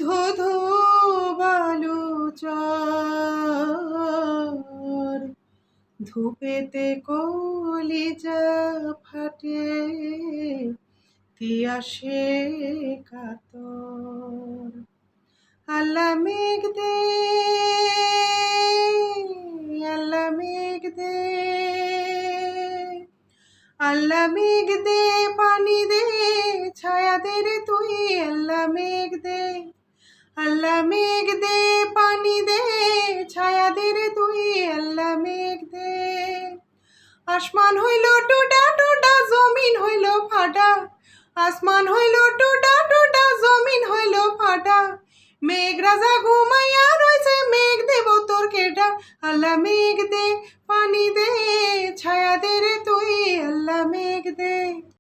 ধো ধো বালু চর ধূপেতে কলিজা ফাটে তিয়াসে কাতর আল্লাহ মেঘ দে আল্লাহ মেঘ দে আল্লাহ মেঘ দে পানি দে ছায়া দে রে তুই আল্লাহ মেঘ দে আল্লাহ মেঘ দে পানি দে ছায়া দে রে তুই আল্লাহ মেঘ দে আসমান হইল টুডা টুডা জমিন হইল ফাটা আসমান হইল টুডা টুডা জমিন হইল ফাটা মেঘ রাজা ঘুমাইয়া রইছে মেঘ দেব তোর কেডা আল্লাহ মেঘ দে পানি দে ছায়া দে রে তুই আল্লাহ মেঘ দে।